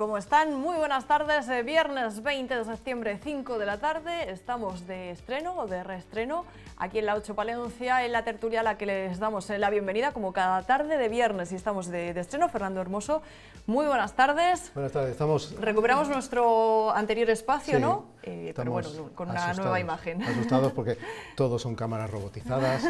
¿Cómo están? Muy buenas tardes, viernes 20 de septiembre, 5 de la tarde, estamos de estreno o de reestreno aquí en la 8 Palencia, en la tertulia a la que les damos la bienvenida como cada tarde de viernes y estamos de estreno. Fernando Hermoso, muy buenas tardes. Buenas tardes, estamos... Recuperamos nuestro anterior espacio, sí, ¿no? Pero bueno, con una nueva imagen. Asustados porque todos son cámaras robotizadas,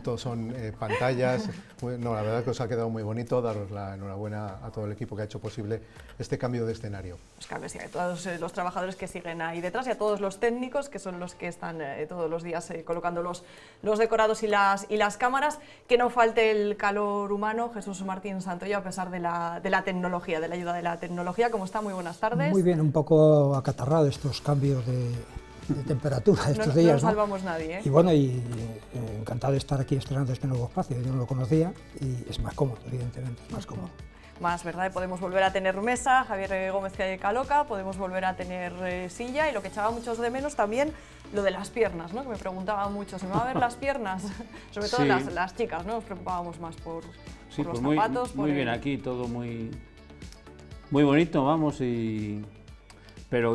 todos son pantallas. No, la verdad que os ha quedado muy bonito, daros la enhorabuena a todo el equipo que ha hecho posible este cambio de escenario. Los cambios, sí, a todos los trabajadores que siguen ahí detrás y a todos los técnicos que son los que están todos los días colocando los decorados y las cámaras. Que no falte el calor humano. Jesús Martín Santoyo, a pesar de la tecnología, de la ayuda de la tecnología. ¿Cómo está? Muy buenas tardes. Muy bien, un poco acatarrado estos cambios de temperatura estos días. No salvamos nadie, ¿eh? Y bueno, encantado de estar aquí estrenando este nuevo espacio. Yo no lo conocía y es más cómodo, evidentemente, es más cómodo. Más, ¿verdad? Podemos volver a tener mesa, Javier Gómez Calle Caloca, podemos volver a tener silla y lo que echaba muchos de menos también, lo de las piernas, ¿no? Que me preguntaban mucho, ¿se me va a ver las piernas? Sobre todo sí. las chicas, ¿no? Nos preocupábamos más por sí, los pues zapatos. Muy bien, aquí todo muy bonito, vamos, pero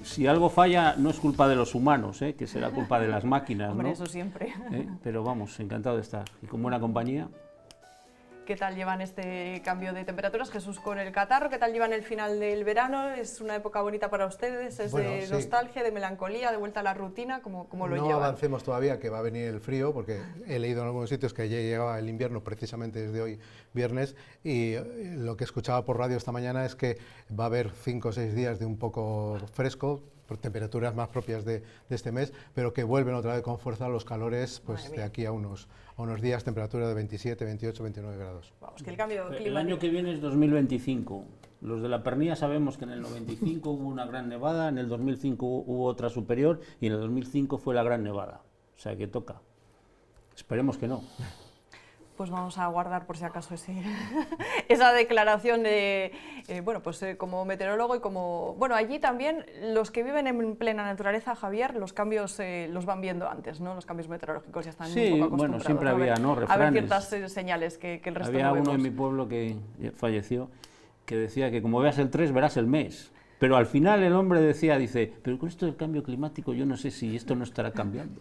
si algo falla no es culpa de los humanos, que será culpa de las máquinas, Hombre, ¿no? eso siempre. Pero vamos, encantado de estar y con buena compañía. ¿Qué tal llevan este cambio de temperaturas? Jesús, con el catarro, ¿qué tal llevan el final del verano? ¿Es una época bonita para ustedes? ¿Es de nostalgia, de melancolía, de vuelta a la rutina? ¿Cómo lo llevan? No avancemos todavía, que va a venir el frío, porque he leído en algunos sitios que ya llegaba el invierno precisamente desde hoy, viernes, y lo que escuchaba por radio esta mañana es que va a haber 5 o 6 días de un poco fresco, por temperaturas más propias de este mes, pero que vuelven otra vez con fuerza los calores pues, de aquí a unos días, temperatura de 27, 28, 29 grados. Vamos, que el cambio climático... El año que viene es 2025. Los de la Pernía sabemos que en el 95 hubo una gran nevada, en el 2005 hubo otra superior y en el 2005 fue la gran nevada. O sea que toca. Esperemos que no. Pues vamos a guardar por si acaso esa declaración de, como meteorólogo y como... Bueno, allí también los que viven en plena naturaleza, Javier, los cambios los van viendo antes, ¿no? Los cambios meteorológicos ya están un poco acostumbrados. Bueno, siempre había, ¿no? Refranes. A ver ciertas señales que el resto había no vemos. Uno en mi pueblo que falleció, que decía que como veas el 3 verás el mes. Pero al final el hombre dice, pero con esto del cambio climático yo no sé si esto no estará cambiando.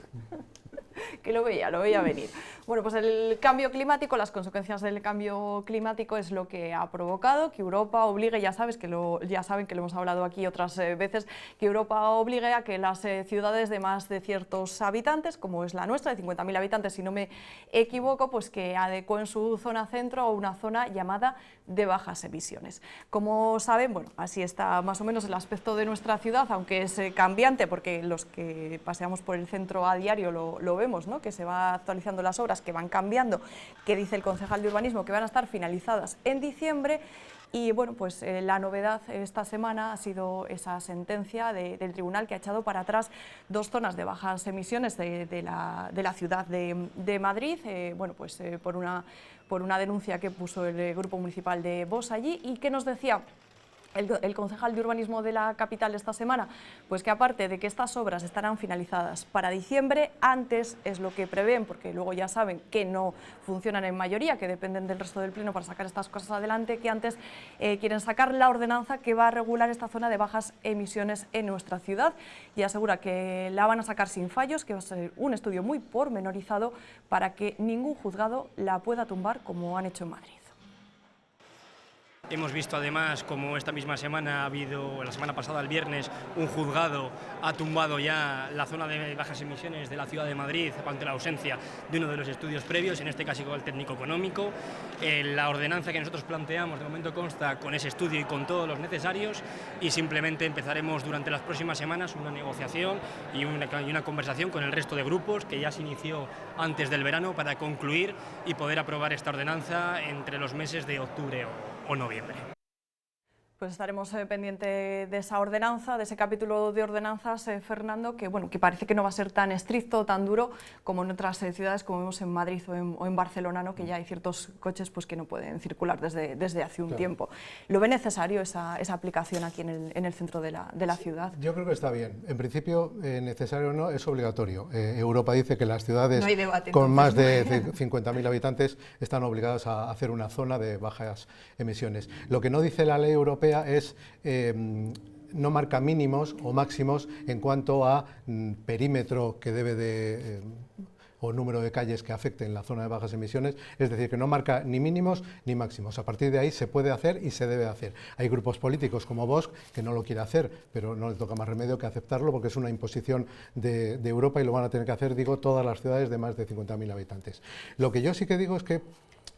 Que lo veía venir. Bueno, pues el cambio climático, las consecuencias del cambio climático es lo que ha provocado que Europa obligue, ya saben que lo hemos hablado aquí otras veces, que Europa obligue a que las ciudades de más de ciertos habitantes, como es la nuestra, de 50.000 habitantes, si no me equivoco, pues que adecúen su zona centro a una zona llamada de bajas emisiones. Como saben, bueno, así está más o menos el aspecto de nuestra ciudad, aunque es cambiante, porque los que paseamos por el centro a diario lo vemos, ¿no? Que se va actualizando las obras, que van cambiando, que dice el concejal de urbanismo que van a estar finalizadas en diciembre. Y bueno, pues la novedad esta semana ha sido esa sentencia del tribunal que ha echado para atrás 2 zonas de bajas emisiones de la ciudad de Madrid, por una denuncia que puso el Grupo Municipal de Vox allí. ¿Y qué nos decía el concejal de urbanismo de la capital esta semana? Pues que aparte de que estas obras estarán finalizadas para diciembre, antes es lo que prevén, porque luego ya saben que no funcionan en mayoría, que dependen del resto del pleno para sacar estas cosas adelante, que antes quieren sacar la ordenanza que va a regular esta zona de bajas emisiones en nuestra ciudad, y asegura que la van a sacar sin fallos, que va a ser un estudio muy pormenorizado para que ningún juzgado la pueda tumbar como han hecho en Madrid. Hemos visto además como esta misma semana ha habido, la semana pasada, el viernes, un juzgado ha tumbado ya la zona de bajas emisiones de la ciudad de Madrid ante la ausencia de uno de los estudios previos, en este caso el técnico económico. La ordenanza que nosotros planteamos de momento consta con ese estudio y con todos los necesarios, y simplemente empezaremos durante las próximas semanas una negociación y una conversación con el resto de grupos que ya se inició antes del verano para concluir y poder aprobar esta ordenanza entre los meses de octubre o noviembre. Pues estaremos pendientes de esa ordenanza, de ese capítulo de ordenanzas, Fernando, que parece que no va a ser tan estricto, tan duro como en otras ciudades, como vemos en Madrid o en Barcelona, ¿no? Que ya hay ciertos coches pues, que no pueden circular desde hace un tiempo. ¿Lo ve necesario esa aplicación aquí en el centro de la ciudad? Yo creo que está bien. En principio, necesario o no, es obligatorio. Europa dice que las ciudades con más de 50.000 habitantes están obligadas a hacer una zona de bajas emisiones. Lo que no dice la ley europea Europea no marca mínimos o máximos en cuanto a perímetro que debe de... o número de calles que afecten la zona de bajas emisiones, es decir, que no marca ni mínimos ni máximos. A partir de ahí se puede hacer y se debe hacer. Hay grupos políticos como Vox que no lo quiere hacer, pero no le toca más remedio que aceptarlo porque es una imposición de Europa y lo van a tener que hacer, digo, todas las ciudades de más de 50.000 habitantes. Lo que yo sí que digo es que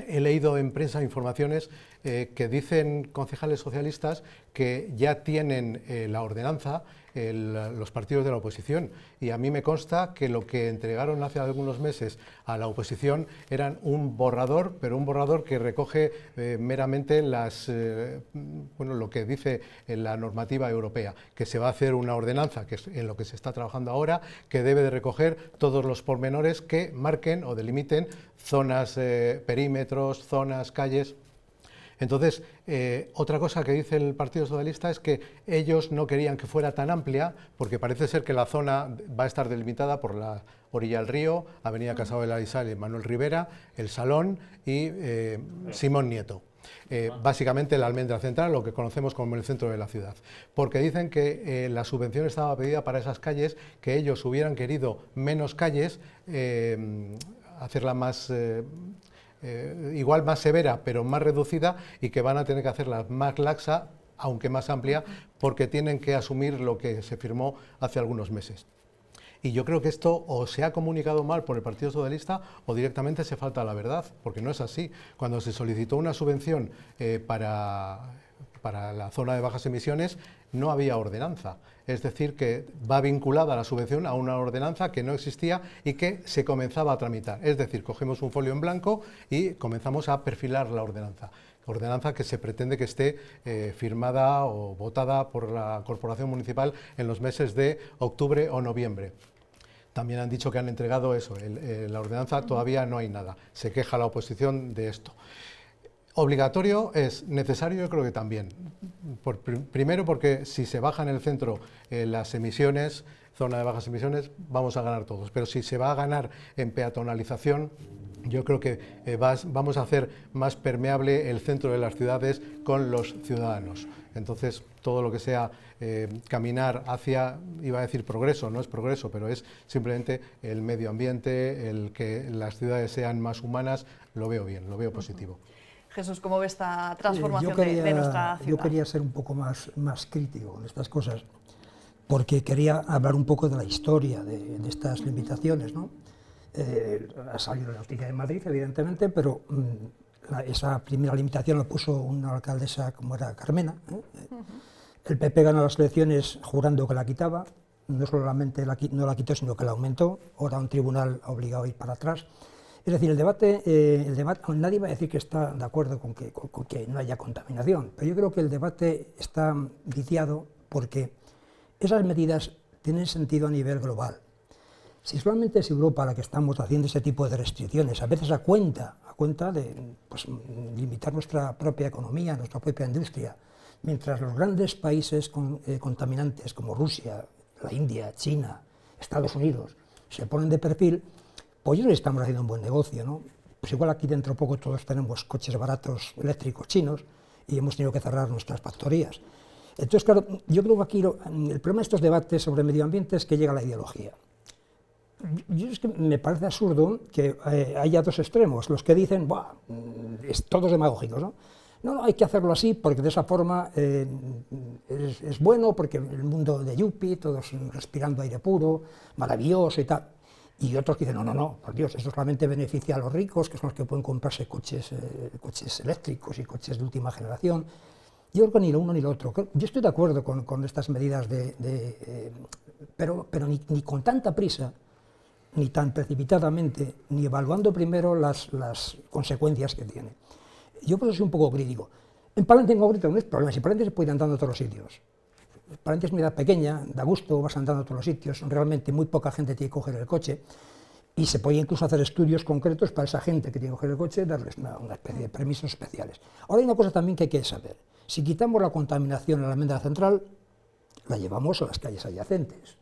he leído en prensa informaciones que dicen concejales socialistas que ya tienen la ordenanza los partidos de la oposición, y a mí me consta que lo que entregaron hace algunos meses a la oposición eran un borrador, pero un borrador que recoge meramente lo que dice la normativa europea, que se va a hacer una ordenanza, que es en lo que se está trabajando ahora, que debe de recoger todos los pormenores que marquen o delimiten zonas, perímetros, zonas, calles. Entonces, otra cosa que dice el Partido Socialista es que ellos no querían que fuera tan amplia, porque parece ser que la zona va a estar delimitada por la orilla del río, Avenida Casado de la Isal y Manuel Rivera, El Salón y Simón Nieto. Básicamente la Almendra Central, lo que conocemos como el centro de la ciudad, porque dicen que la subvención estaba pedida para esas calles, que ellos hubieran querido menos calles, hacerla más... igual más severa, pero más reducida, y que van a tener que hacerla más laxa, aunque más amplia, porque tienen que asumir lo que se firmó hace algunos meses. Y yo creo que esto o se ha comunicado mal por el Partido Socialista o directamente se falta la verdad, porque no es así. Cuando se solicitó una subvención para la zona de bajas emisiones, no había ordenanza. Es decir, que va vinculada la subvención a una ordenanza que no existía y que se comenzaba a tramitar. Es decir, cogemos un folio en blanco y comenzamos a perfilar la ordenanza. Ordenanza que se pretende que esté firmada o votada por la Corporación Municipal en los meses de octubre o noviembre. También han dicho que han entregado eso, la ordenanza todavía no hay nada. Se queja la oposición de esto. Obligatorio es necesario, yo creo que también. Primero porque si se baja en el centro las emisiones, zona de bajas emisiones, vamos a ganar todos. Pero si se va a ganar en peatonalización, yo creo que vamos a hacer más permeable el centro de las ciudades con los ciudadanos. Entonces, todo lo que sea caminar hacia, iba a decir progreso, no es progreso, pero es simplemente el medio ambiente, el que las ciudades sean más humanas, lo veo bien, lo veo positivo. Jesús, ¿cómo ve esta transformación de nuestra ciudad? Yo quería ser un poco más crítico en estas cosas, porque quería hablar un poco de la historia de estas limitaciones, ¿no? Ha salido la noticia de Madrid, evidentemente, pero esa primera limitación la puso una alcaldesa como era Carmena. El PP ganó las elecciones jurando que la quitaba, no solamente no la quitó, sino que la aumentó. Ahora un tribunal ha obligado a ir para atrás. Es decir, el debate, nadie va a decir que está de acuerdo con que no haya contaminación, pero yo creo que el debate está viciado porque esas medidas tienen sentido a nivel global. Si solamente es Europa la que estamos haciendo ese tipo de restricciones, a veces a cuenta de limitar nuestra propia economía, nuestra propia industria, mientras los grandes países contaminantes como Rusia, la India, China, Estados Unidos se ponen de perfil, pues yo no estamos haciendo un buen negocio, ¿no? Pues igual aquí dentro de poco todos tenemos coches baratos eléctricos chinos y hemos tenido que cerrar nuestras factorías. Entonces, claro, yo creo que aquí el problema de estos debates sobre medio ambiente es que llega la ideología. Es que me parece absurdo que haya dos extremos, los que dicen, ¡buah! Todos demagógicos, ¿no? No, hay que hacerlo así porque de esa forma es bueno, porque el mundo de Yuppie, todos respirando aire puro, maravilloso y tal. Y otros que dicen, no, por Dios, esto solamente beneficia a los ricos, que son los que pueden comprarse coches eléctricos y coches de última generación. Yo creo que ni lo uno ni lo otro. Yo estoy de acuerdo con estas medidas, pero ni con tanta prisa, ni tan precipitadamente, ni evaluando primero las consecuencias que tiene. Yo por eso soy un poco crítico. En Palencia en concreto no es problema, si Palencia se puede ir andando a todos los sitios. Palencia es una ciudad pequeña, da gusto, vas andando a todos los sitios, realmente muy poca gente tiene que coger el coche y se puede incluso hacer estudios concretos para esa gente que tiene que coger el coche, darles una especie de permisos especiales. Ahora hay una cosa también que hay que saber, si quitamos la contaminación en la Almendra Central, la llevamos a las calles adyacentes.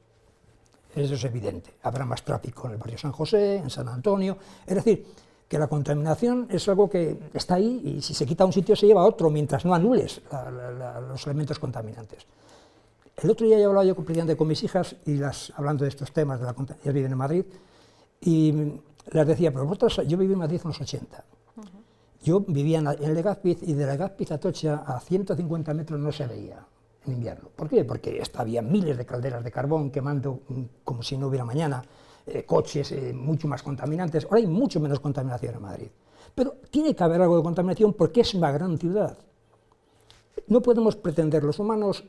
Eso es evidente, habrá más tráfico en el barrio San José, en San Antonio, es decir, que la contaminación es algo que está ahí y si se quita un sitio se lleva a otro, mientras no anules los elementos contaminantes. El otro día ya hablaba yo precisamente con mis hijas, y hablando de estos temas, ellas viven en Madrid, y les decía, pero vosotros, yo viví en Madrid en los 80. Yo vivía en Legazpi, y de Legazpi a Atocha a 150 metros no se veía en invierno. ¿Por qué? Porque había miles de calderas de carbón quemando como si no hubiera mañana, coches mucho más contaminantes. Ahora hay mucho menos contaminación en Madrid. Pero tiene que haber algo de contaminación porque es una gran ciudad. No podemos pretender los humanos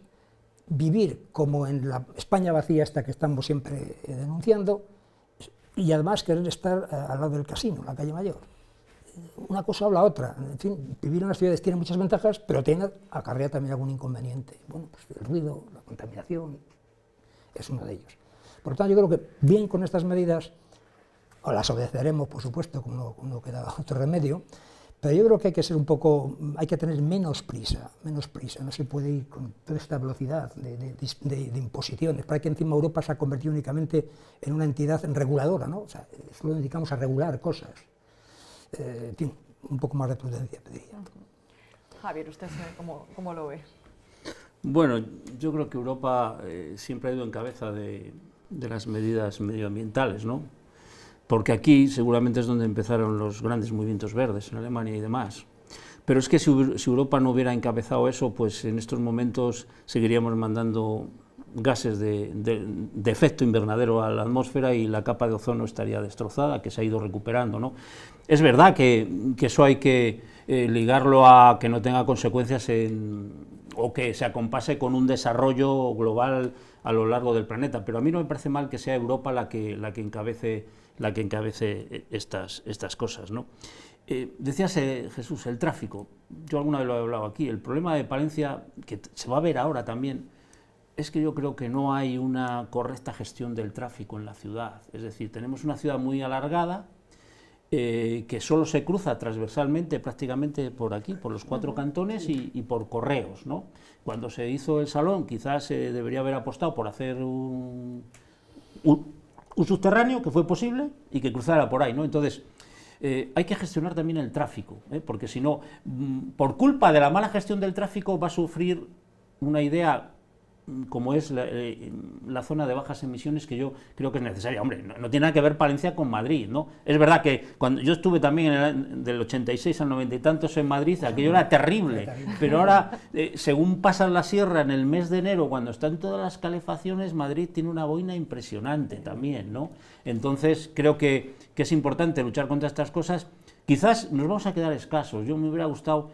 vivir como en la España vacía esta que estamos siempre denunciando, y además querer estar al lado del casino, en la calle Mayor. Una cosa o la otra. En fin, vivir en las ciudades tiene muchas ventajas, pero acarrea también algún inconveniente. Bueno, pues el ruido, la contaminación, es uno de ellos. Por lo tanto, yo creo que bien con estas medidas, o las obedeceremos, por supuesto, como no queda otro remedio, pero yo creo que hay que ser hay que tener menos prisa, no se puede ir con toda esta velocidad de imposiciones, para que encima Europa se ha convertido únicamente en una entidad reguladora, ¿no? O sea, solo nos dedicamos a regular cosas. En fin, un poco más de prudencia, pediría. Javier, ¿usted cómo lo ve? Bueno, yo creo que Europa siempre ha ido en cabeza de las medidas medioambientales, ¿no? Porque aquí seguramente es donde empezaron los grandes movimientos verdes, en Alemania y demás. Pero es que si Europa no hubiera encabezado eso, pues en estos momentos seguiríamos mandando gases de efecto invernadero a la atmósfera y la capa de ozono estaría destrozada, que se ha ido recuperando, ¿no? Es verdad que eso hay que ligarlo a que no tenga consecuencias o que se acompase con un desarrollo global a lo largo del planeta, pero a mí no me parece mal que sea Europa la que encabece estas cosas, ¿no? Decías, Jesús, el tráfico. Yo alguna vez lo he hablado aquí. El problema de Palencia, que se va a ver ahora también, es que yo creo que no hay una correcta gestión del tráfico en la ciudad. Es decir, tenemos una ciudad muy alargada, que solo se cruza transversalmente prácticamente por aquí, por los 4 cantones y por correos, ¿no? Cuando se hizo el Salón, quizás se debería haber apostado por hacer un subterráneo, que fue posible, y que cruzara por ahí, ¿no? Entonces, hay que gestionar también el tráfico, porque si no, por culpa de la mala gestión del tráfico va a sufrir una idea como es la zona de bajas emisiones, que yo creo que es necesaria. Hombre, no tiene nada que ver Palencia con Madrid, ¿no? Es verdad que cuando yo estuve también del 86 al 90 y tantos en Madrid, aquello era terrible, pero ahora, según pasan la sierra en el mes de enero, cuando están todas las calefacciones, Madrid tiene una boina impresionante también, ¿no? Entonces, creo que es importante luchar contra estas cosas. Quizás nos vamos a quedar escasos. Yo me hubiera gustado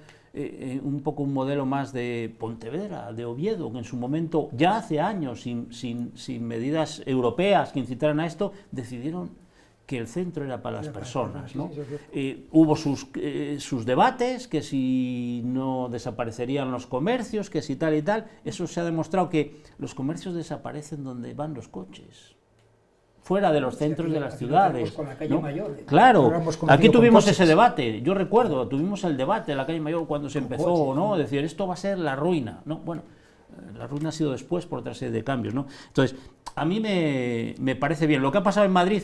un poco un modelo más de Pontevedra, de Oviedo, que en su momento, ya hace años, sin medidas europeas que incitaran a esto, decidieron que el centro era para las personas, ¿no? Hubo sus debates, que si no desaparecerían los comercios, que si tal y tal. Eso se ha demostrado que los comercios desaparecen donde van los coches, fuera de los centros de las ciudades, con la calle ¿no? Mayor, Claro, aquí tuvimos ese debate, yo recuerdo, tuvimos el debate de la calle Mayor cuando se empezó, ¿no? Decir, esto va a ser la ruina, ¿no? Bueno, la ruina ha sido después por otra serie de cambios, ¿no? Entonces, a mí me parece bien. Lo que ha pasado en Madrid,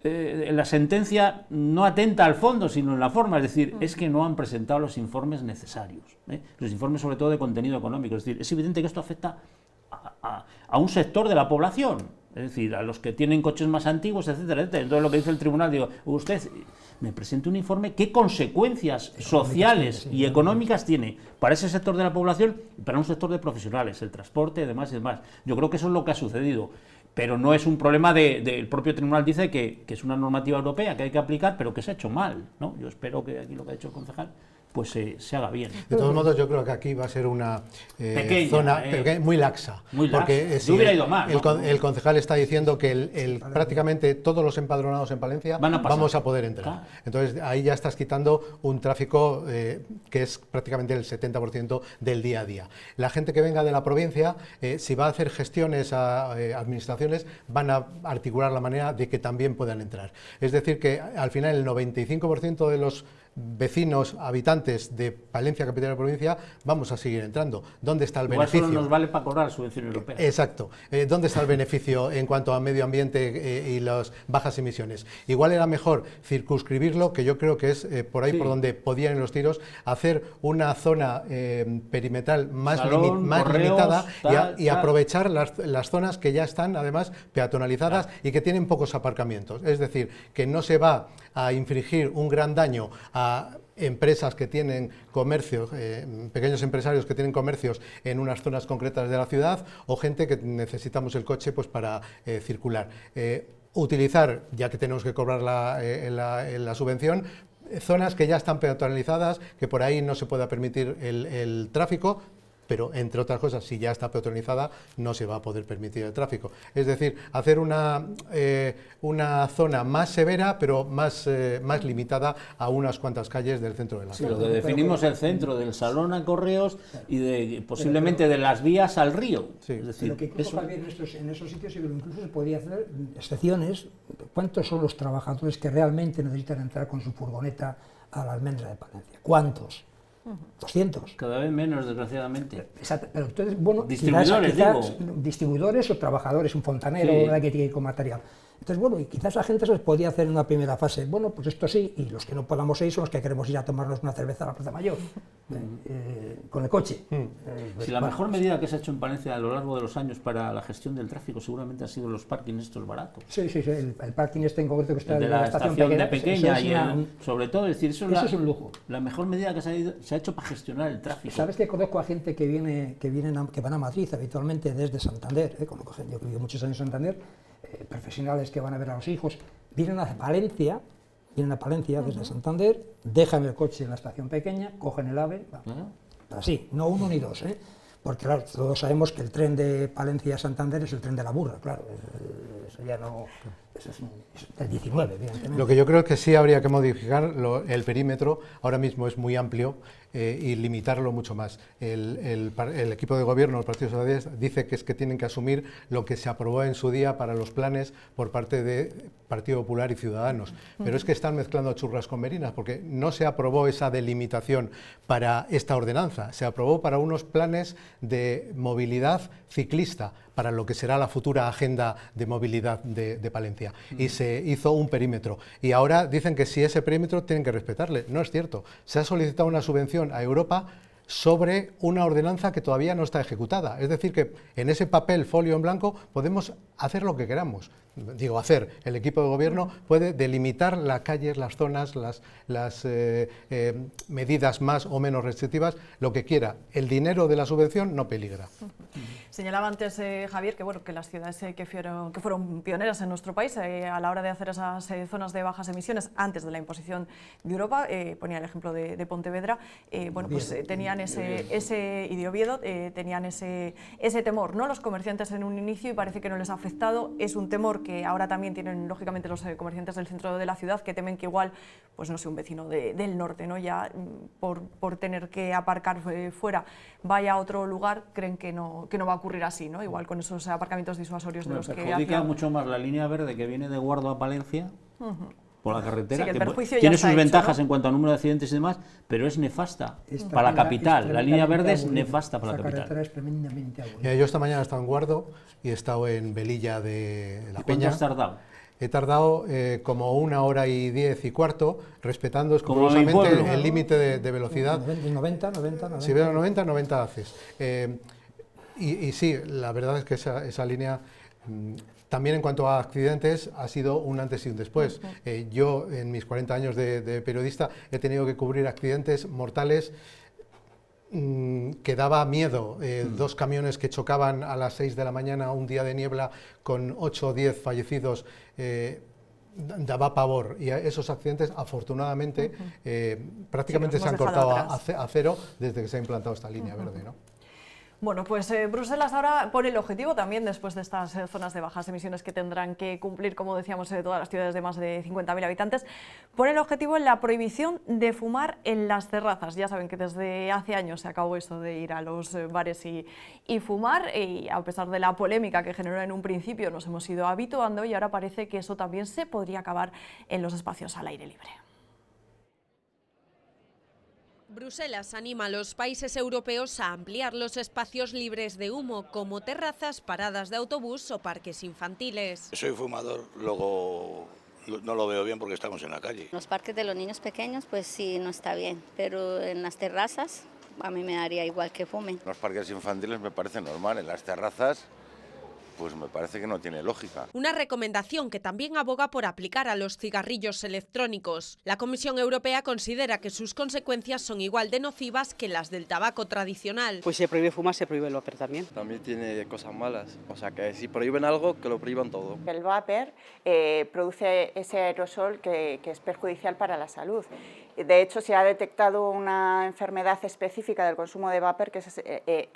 la sentencia no atenta al fondo, sino en la forma, es decir, es que no han presentado los informes necesarios, los informes sobre todo de contenido económico. Es decir, es evidente que esto afecta a un sector de la población, es decir, a los que tienen coches más antiguos, etcétera, etcétera. Entonces, lo que dice el tribunal, digo, usted me presente un informe, ¿qué consecuencias sociales y económicas tiene para ese sector de la población y para un sector de profesionales, el transporte, demás y demás? Yo creo que eso es lo que ha sucedido, pero no es un problema el propio tribunal dice que es una normativa europea que hay que aplicar, pero que se ha hecho mal, ¿no? Yo espero que aquí lo que ha hecho el concejal pues se haga bien. De todos modos, yo creo que aquí va a ser una zona muy laxa. Muy laxa. Porque Yo hubiera ido más, ¿no? el concejal está diciendo que prácticamente todos los empadronados en Palencia vamos a poder entrar. Claro. Entonces, ahí ya estás quitando un tráfico que es prácticamente el 70% del día a día. La gente que venga de la provincia, si va a hacer gestiones a administraciones, van a articular la manera de que también puedan entrar. Es decir, que al final el 95% de los vecinos, habitantes de Palencia, capital de la provincia, vamos a seguir entrando. ¿Dónde está el Igual beneficio? solo nos vale para cobrar subvención europea. Exacto. ¿Dónde está el beneficio en cuanto a medio ambiente y las bajas emisiones? Igual era mejor circunscribirlo, que yo creo que es por ahí por donde podían ir los tiros, hacer una zona perimetral más Salón, correos, limitada y aprovechar las zonas que ya están además peatonalizadas y que tienen pocos aparcamientos. Es decir, que no se va a infligir un gran daño a empresas que tienen comercios, pequeños empresarios que tienen comercios en unas zonas concretas de la ciudad, o gente que necesitamos el coche pues para circular. Utilizar, ya que tenemos que cobrar la subvención, zonas que ya están peatonalizadas, que por ahí no se pueda permitir el tráfico, pero entre otras cosas, si ya está peatonalizada, no se va a poder permitir el tráfico. Es decir, hacer una zona más severa, pero más limitada a unas cuantas calles del centro de la ciudad. Lo que definimos el centro del Salón a Correos y posiblemente de las vías al río. Sí. Es decir, Pero que incluso también en esos sitios incluso se podría hacer excepciones. ¿Cuántos son los trabajadores que realmente necesitan entrar con su furgoneta a la almendra de Palencia? ¿Cuántos? 200. cada vez menos, desgraciadamente. Exacto, pero entonces, bueno, Distribuidores, quizás distribuidores o trabajadores, un fontanero, Sí. que tiene que ir con material. Entonces, bueno, y quizás la gente se les podía hacer en una primera fase, bueno, pues esto sí, y los que no podamos ir son los que queremos ir a tomarnos una cerveza a la Plaza Mayor, con el coche. Si la mejor medida que se ha hecho en Palencia a lo largo de los años para la gestión del tráfico seguramente han sido los parkings estos baratos. Sí, el parking este en concreto que está El de en la estación de Pequeña eso y es sobre todo, es decir, eso es un lujo. la mejor medida que se ha hecho para gestionar el tráfico. ¿Sabes que conozco a gente que van a Madrid habitualmente desde Santander? Conozco gente, yo que vivo muchos años en Santander, profesionales que van a ver a los hijos, vienen a Palencia desde Santander, dejan el coche en la estación Pequeña, cogen el AVE, así, no uno ni dos, porque claro, todos sabemos que el tren de Palencia a Santander es el tren de la burra, claro, eso ya no, eso es del 19, evidentemente. Lo que yo creo que sí habría que modificar, el perímetro ahora mismo es muy amplio y limitarlo mucho más. El equipo de gobierno, el Partido Socialista, dice que es que tienen que asumir lo que se aprobó en su día para los planes por parte de Partido Popular y Ciudadanos. Pero es que están mezclando churras con merinas, porque no se aprobó esa delimitación para esta ordenanza, se aprobó para unos planes de movilidad ciclista, para lo que será la futura agenda de movilidad de Palencia. Y se hizo un perímetro. Y ahora dicen que si ese perímetro tienen que respetarle. No es cierto. Se ha solicitado una subvención a Europa sobre una ordenanza que todavía no está ejecutada. Es decir, que en ese papel folio en blanco podemos hacer lo que queramos. Digo, el equipo de gobierno puede delimitar las calles, las zonas, las medidas más o menos restrictivas, lo que quiera. El dinero de la subvención no peligra. Señalaba antes Javier que, bueno, que las ciudades que fueron pioneras en nuestro país a la hora de hacer esas zonas de bajas emisiones antes de la imposición de Europa, ponía el ejemplo de Pontevedra, bueno, pues tenían y de Oviedo, tenían ese temor, ¿no? Los comerciantes en un inicio, y parece que no les ha afectado. Es un temor que ahora también tienen lógicamente los comerciantes del centro de la ciudad, que temen que igual, pues no sé, un vecino del norte, ¿no? Ya por tener que aparcar fuera vaya a otro lugar, creen que no va a ocurrir así, ¿no? Igual con esos aparcamientos disuasorios de los que perjudica mucho más la línea verde que viene de Guardo a Palencia por la carretera, sí, que tiene sus ventajas, ¿no?, en cuanto a número de accidentes y demás, pero es nefasta para la capital. La línea verde es nefasta para la capital. Carretera es tremendamente aburrida. Yo esta mañana he estado en Guardo y he estado en Velilla de la Peña. ¿Cuánto has tardado? He tardado como 1 hora y 10 y cuarto, respetando escrupulosamente el límite de velocidad. 90. Si veo 90 haces. Y sí, la verdad es que esa línea, también en cuanto a accidentes, ha sido un antes y un después. Yo, en mis 40 años de periodista, he tenido que cubrir accidentes mortales que daba miedo. 2 camiones que chocaban a las 6 de la mañana, un día de niebla, con 8 o 10 fallecidos, daba pavor. Y esos accidentes, afortunadamente, prácticamente se han cortado a cero desde que se ha implantado esta línea verde, ¿no? Bueno, pues Bruselas ahora pone el objetivo también, después de estas zonas de bajas emisiones que tendrán que cumplir, como decíamos, todas las ciudades de más de 50.000 habitantes, pone el objetivo en la prohibición de fumar en las terrazas. Ya saben que desde hace años se acabó eso de ir a los bares y fumar, y a pesar de la polémica que generó en un principio, nos hemos ido habituando, y ahora parece que eso también se podría acabar en los espacios al aire libre. Bruselas anima a los países europeos a ampliar los espacios libres de humo, como terrazas, paradas de autobús o parques infantiles. Soy fumador, luego no lo veo bien porque estamos en la calle. Los parques de los niños pequeños, pues sí, no está bien, pero en las terrazas a mí me daría igual que fumen. Los parques infantiles me parece normal, en las terrazas pues me parece que no tiene lógica. Una recomendación que también aboga por aplicar a los cigarrillos electrónicos. La Comisión Europea considera que sus consecuencias son igual de nocivas que las del tabaco tradicional. Pues si se prohíbe fumar, se prohíbe el vapor también. También tiene cosas malas, o sea que si prohíben algo, que lo prohíban todo. El vapor produce ese aerosol que es perjudicial para la salud. De hecho, se ha detectado una enfermedad específica del consumo de vapor que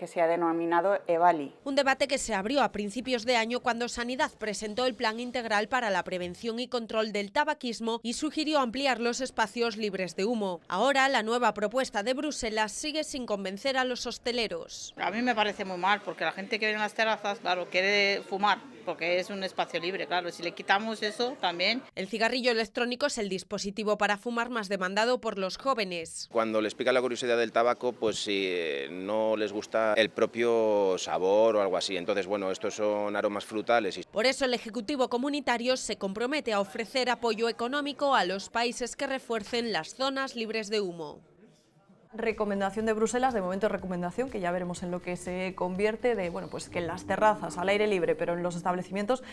se ha denominado EVALI. Un debate que se abrió a principios de año cuando Sanidad presentó el Plan Integral para la Prevención y Control del Tabaquismo y sugirió ampliar los espacios libres de humo. Ahora, la nueva propuesta de Bruselas sigue sin convencer a los hosteleros. A mí me parece muy mal, porque la gente que viene a las terrazas, claro, quiere fumar, porque es un espacio libre, claro, si le quitamos eso también. El cigarrillo electrónico es el dispositivo para fumar más demandado por los jóvenes. Cuando les pica la curiosidad del tabaco, pues si no les gusta el propio sabor o algo así. Entonces, bueno, estos son aromas frutales. Por eso el Ejecutivo Comunitario se compromete a ofrecer apoyo económico a los países que refuercen las zonas libres de humo. Recomendación de Bruselas, de momento recomendación, que ya veremos en lo que se convierte, de bueno, pues que en las terrazas, al aire libre, pero en los establecimientos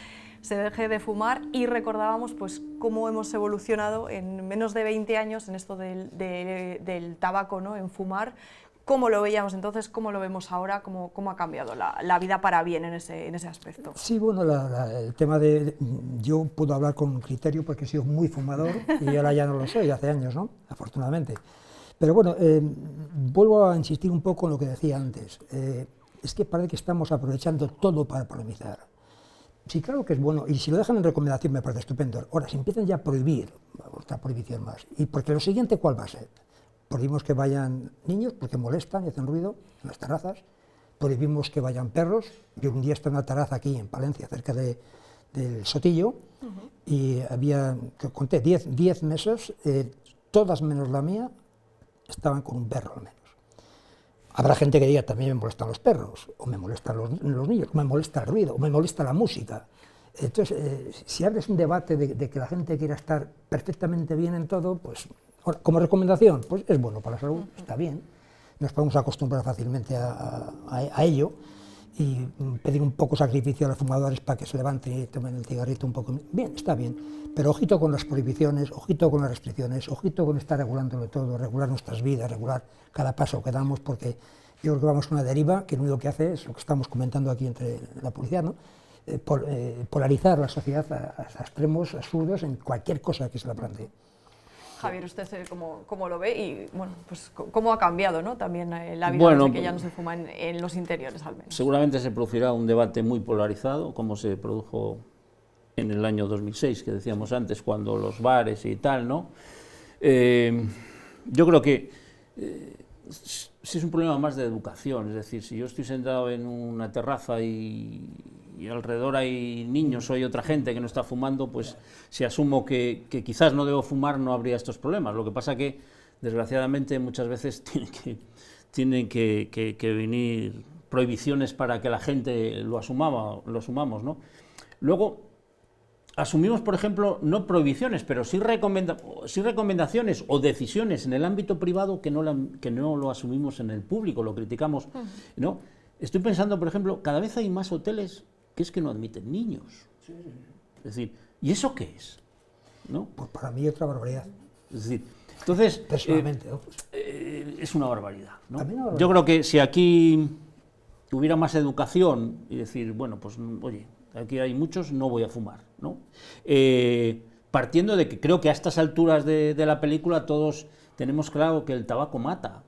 se deje de fumar. Y recordábamos pues cómo hemos evolucionado en menos de 20 años en esto del tabaco, ¿no? En fumar. ¿Cómo lo veíamos entonces? ¿Cómo lo vemos ahora? ¿Cómo ha cambiado la vida para bien en ese aspecto? Sí, bueno, el tema de... Yo puedo hablar con criterio porque he sido muy fumador y ahora ya no lo soy, hace años, ¿no? Afortunadamente. Pero bueno, vuelvo a insistir un poco en lo que decía antes. Es que parece que estamos aprovechando todo para polemizar. Sí, claro que es bueno, y si lo dejan en recomendación me parece estupendo. Ahora, si empiezan ya a prohibir, otra prohibición más, y porque lo siguiente, ¿cuál va a ser? Prohibimos que vayan niños porque molestan y hacen ruido en las terrazas, prohibimos que vayan perros. Yo un día estaba en una terraza aquí en Palencia, cerca del Sotillo, y había, que conté, 10 mesas, todas menos la mía, estaban con un perro al menos. Habrá gente que diga, también me molestan los perros, o me molestan los niños, o me molesta el ruido, o me molesta la música. Entonces, si abres un debate de que la gente quiera estar perfectamente bien en todo, pues, como recomendación, pues es bueno para la salud, está bien. Nos podemos acostumbrar fácilmente a ello y pedir un poco sacrificio a los fumadores para que se levanten y tomen el cigarrito un poco. Bien, está bien, pero ojito con las prohibiciones, ojito con las restricciones, ojito con estar regulándolo todo, regular nuestras vidas, regular cada paso que damos, porque yo creo que vamos a una deriva que lo único que hace es lo que estamos comentando aquí entre la policía, ¿no? Polarizar la sociedad a extremos absurdos en cualquier cosa que se la plantee. Javier, ¿usted cómo lo ve? Y bueno, pues cómo ha cambiado, ¿no? También la vida desde que ya no se fuma en los interiores, al menos. Seguramente se producirá un debate muy polarizado, como se produjo en el año 2006, que decíamos antes, cuando los bares y tal, ¿no? Yo creo que sí es un problema más de educación, es decir, si yo estoy sentado en una terraza y alrededor hay niños o hay otra gente que no está fumando, pues si asumo que quizás no debo fumar, no habría estos problemas. Lo que pasa que, desgraciadamente, muchas veces tienen que venir prohibiciones para que la gente lo asumamos, ¿no? Luego, asumimos, por ejemplo, no prohibiciones, pero sí recomendaciones o decisiones en el ámbito privado que no lo asumimos en el público, lo criticamos, ¿no? Estoy pensando, por ejemplo, cada vez hay más hoteles que es que no admiten niños. Es decir, ¿y eso qué es? ¿No? Pues para mí es otra barbaridad. Es decir, entonces, personalmente, es una barbaridad, ¿no? Una barbaridad. Yo creo que si aquí hubiera más educación y decir, bueno, pues oye, aquí hay muchos, no voy a fumar, ¿no? Partiendo de que creo que a estas alturas de la película todos tenemos claro que el tabaco mata,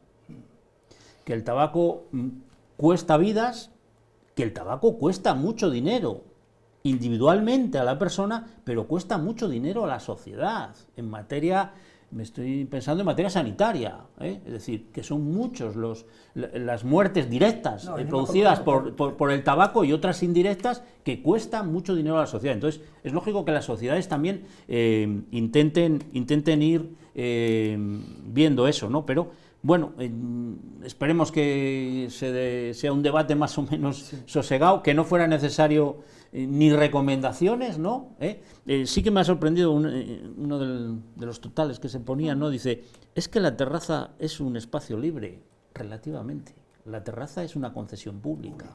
que el tabaco cuesta vidas, que el tabaco cuesta mucho dinero individualmente a la persona, pero cuesta mucho dinero a la sociedad, en materia, me estoy pensando en materia sanitaria, es decir, que son muchos las muertes directas producidas por el tabaco y otras indirectas que cuestan mucho dinero a la sociedad. Entonces, es lógico que las sociedades también intenten ir viendo eso, ¿no? Pero Bueno, esperemos que sea un debate más o menos sosegado, que no fuera necesario ni recomendaciones, ¿no? Sí que me ha sorprendido uno de los totales que se ponían, ¿no? Dice, es que la terraza es un espacio libre, relativamente. La terraza es una concesión pública.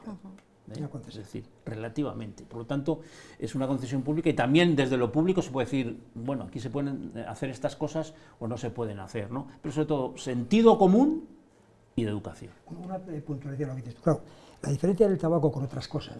Es decir, relativamente. Por lo tanto, es una concesión pública y también desde lo público se puede decir, bueno, aquí se pueden hacer estas cosas o no se pueden hacer, ¿no? Pero sobre todo, sentido común y de educación. Una puntualización lo que dices. Claro, la diferencia del tabaco con otras cosas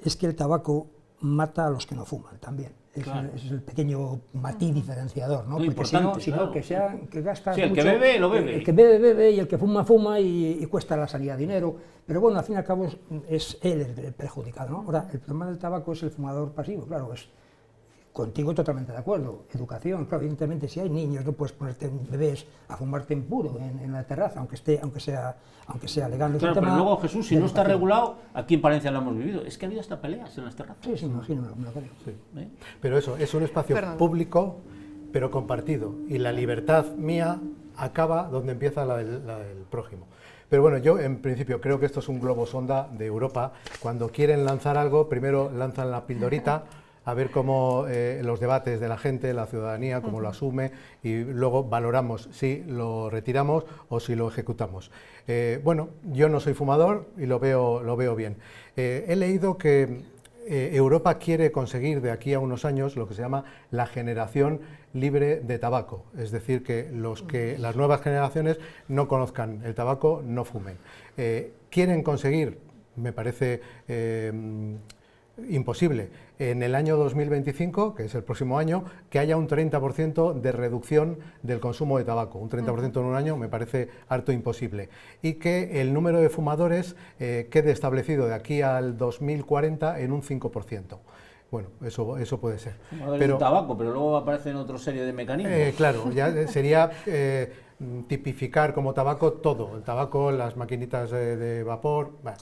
es que el tabaco mata a los que no fuman también. Claro. Ese es el pequeño matiz diferenciador, ¿no? Muy porque importante, si no, claro. que gasta sí, el mucho, que bebe, lo bebe. El que bebe, bebe, y el que fuma, fuma, y cuesta la sanidad dinero. Pero bueno, al fin y al cabo es él el perjudicado, ¿no? Ahora, el problema del tabaco es el fumador pasivo, claro, es contigo totalmente de acuerdo. Educación, claro, evidentemente, si hay niños, no puedes ponerte bebés a fumarte en puro en la terraza, aunque sea legal. Claro, pero luego, Jesús, si no está regulado, aquí en Palencia lo hemos vivido, es que ha habido hasta peleas en las terrazas. Sí, imagino, me lo creo. Sí. Pero eso, es un espacio público, pero compartido, y la libertad mía acaba donde empieza la del prójimo. Pero bueno, yo en principio creo que esto es un globo sonda de Europa. Cuando quieren lanzar algo, primero lanzan la pildorita, a ver cómo los debates de la gente, la ciudadanía, cómo lo asume, y luego valoramos si lo retiramos o si lo ejecutamos. Bueno, yo no soy fumador y lo veo bien. He leído que Europa quiere conseguir de aquí a unos años lo que se llama la generación libre de tabaco, es decir, que las nuevas generaciones no conozcan el tabaco, no fumen. Quieren conseguir, me parece imposible, en el año 2025, que es el próximo año, que haya un 30% de reducción del consumo de tabaco. Un 30% en un año me parece harto imposible. Y que el número de fumadores quede establecido de aquí al 2040 en un 5%. Bueno, eso puede ser. Pero tabaco, pero luego aparecen otra serie de mecanismos. Claro, ya sería tipificar como tabaco todo. El tabaco, las maquinitas de vapor... Bueno.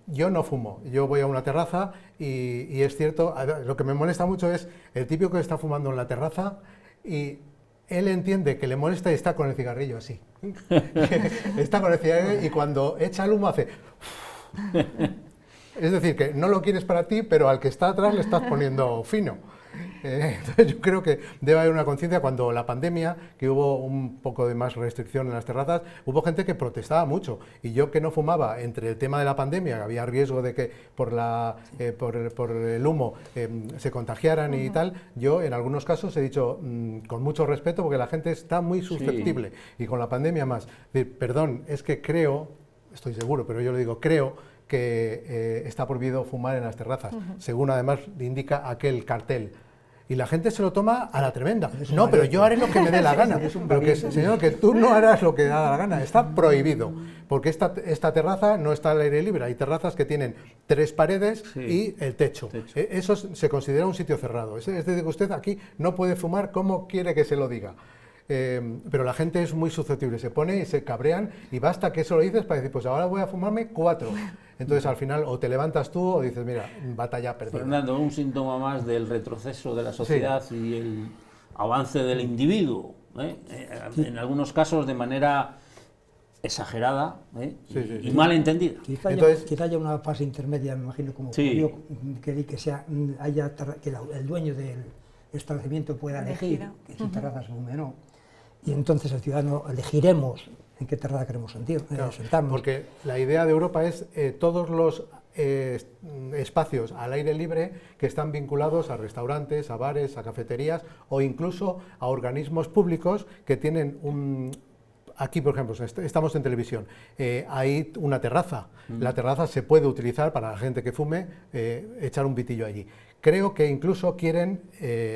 Yo no fumo, yo voy a una terraza y es cierto, lo que me molesta mucho es el típico que está fumando en la terraza y él entiende que le molesta y está con el cigarrillo así. Está con el cigarrillo y cuando echa el humo hace... Es decir, que no lo quieres para ti, pero al que está atrás le estás poniendo fino. Entonces yo creo que debe haber una conciencia. Cuando la pandemia, que hubo un poco de más restricción en las terrazas, hubo gente que protestaba mucho, y yo que no fumaba, entre el tema de la pandemia, que había riesgo de que por el humo se contagiaran y tal, yo en algunos casos he dicho con mucho respeto, porque la gente está muy susceptible, y con la pandemia más, perdón, es que creo, estoy seguro, pero yo lo digo, creo que está prohibido fumar en las terrazas, según además indica aquel cartel. Y la gente se lo toma a la tremenda. No, pero yo haré lo que me dé la gana. Pero que, señor, que tú no harás lo que da la gana. Está prohibido. Porque esta terraza no está al aire libre. Hay terrazas que tienen 3 paredes y el techo. Eso se considera un sitio cerrado. Es decir, que usted aquí no puede fumar como quiere que se lo diga. Pero la gente es muy susceptible, se pone y se cabrean, y basta que eso lo dices para decir, pues ahora voy a fumarme 4. Entonces al final o te levantas tú o dices, mira, batalla perdida. Fernando, un síntoma más del retroceso de la sociedad y el avance del individuo, en algunos casos de manera exagerada y mal entendida. Quizá haya una fase intermedia, me imagino, como yo quería que el dueño del establecimiento pueda elegir que su terraza se fume o no. Y entonces el ciudadano elegiremos en qué terraza queremos sentarnos. Porque la idea de Europa es todos los espacios al aire libre que están vinculados a restaurantes, a bares, a cafeterías o incluso a organismos públicos que tienen un... Aquí, por ejemplo, estamos en televisión, hay una terraza. La terraza se puede utilizar para la gente que fume, echar un vitillo allí. Creo que incluso quieren,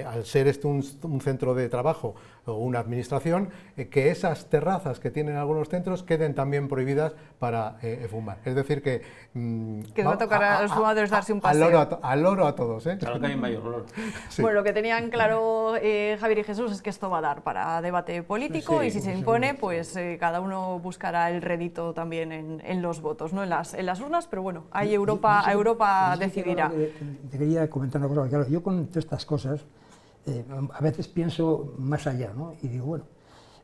al ser esto un centro de trabajo o una administración, que esas terrazas que tienen algunos centros queden también prohibidas para fumar. Es decir, que va a tocar a los fumadores darse un paseo. Al loro a todos. Claro que hay mayor olor. Sí. Bueno, lo que tenían claro Javier y Jesús es que esto va a dar para debate político, y si se impone, pues cada uno buscará el rédito también en los votos, ¿no? en las urnas, pero bueno, ahí Europa decidirá. Te quería comentar una cosa, claro, yo con todas estas cosas a veces pienso más allá, ¿no? Y digo, bueno,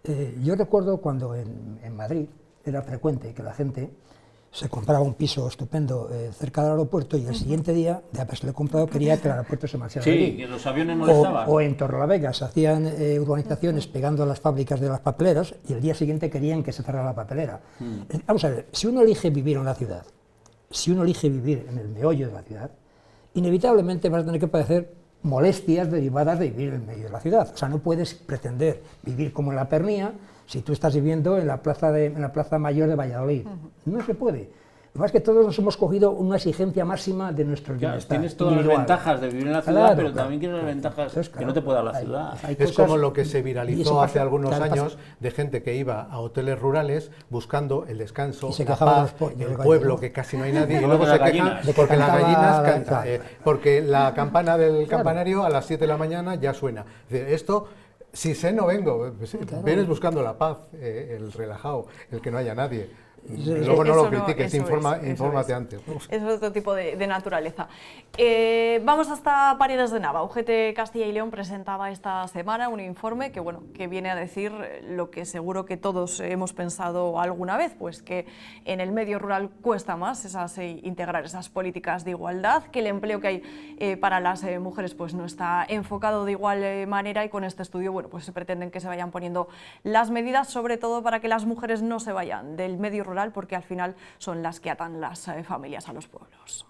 Yo recuerdo cuando en Madrid era frecuente que la gente se compraba un piso estupendo cerca del aeropuerto y el siguiente día, de haberse comprado, quería que el aeropuerto se marchara de allí. Sí, que los aviones molestaban. O en Torrelavega se hacían urbanizaciones pegando a las fábricas de las papeleras y el día siguiente querían que se cerrara la papelera. Vamos a ver, si uno elige vivir en la ciudad, si uno elige vivir en el meollo de la ciudad, inevitablemente vas a tener que padecer molestias derivadas de vivir en el medio de la ciudad. O sea, no puedes pretender vivir como en la Pernía si tú estás viviendo en la plaza Mayor de Valladolid. No se puede. Lo que pasa es que todos nos hemos cogido una exigencia máxima de nuestro bienestar. Tienes todas las ventajas de vivir en la ciudad, pero también tienes las ventajas que no te puede dar la ciudad. Es como lo que se viralizó hace algunos años de gente que iba a hoteles rurales buscando el descanso, la paz, el pueblo, que casi no hay nadie, y luego se quejan porque las gallinas cantan, porque la campana del campanario a las 7 de la mañana ya suena. Esto... Si sé, no vengo, vienes buscando la paz, el relajado, el que no haya nadie. Luego no lo critiques, infórmate antes. Es otro tipo de naturaleza. Vamos hasta Paredes de Nava. UGT Castilla y León presentaba esta semana un informe que viene a decir lo que seguro que todos hemos pensado alguna vez, pues que en el medio rural cuesta más integrar esas políticas de igualdad, que el empleo que hay para las mujeres pues no está enfocado de igual manera, y con este estudio pues se pretenden que se vayan poniendo las medidas, sobre todo para que las mujeres no se vayan del medio rural, porque al final son las que atan las familias a los pueblos.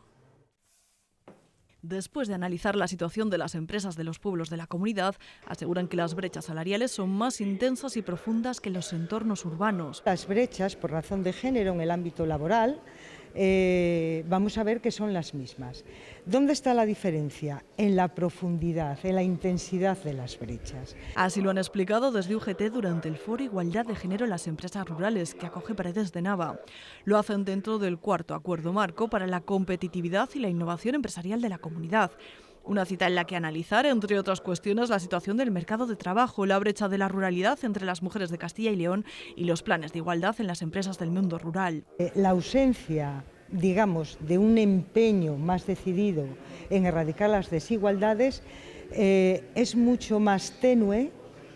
Después de analizar la situación de las empresas de los pueblos de la comunidad, aseguran que las brechas salariales son más intensas y profundas que en los entornos urbanos. Las brechas por razón de género en el ámbito laboral vamos a ver que son las mismas. ¿Dónde está la diferencia? En la profundidad, en la intensidad de las brechas. Así lo han explicado desde UGT durante el Foro Igualdad de Género en las Empresas Rurales, que acoge Paredes de Nava. Lo hacen dentro del cuarto Acuerdo Marco para la Competitividad y la Innovación Empresarial de la Comunidad. Una cita en la que analizar, entre otras cuestiones, la situación del mercado de trabajo, la brecha de la ruralidad entre las mujeres de Castilla y León y los planes de igualdad en las empresas del mundo rural. La ausencia, digamos, de un empeño más decidido en erradicar las desigualdades es mucho más tenue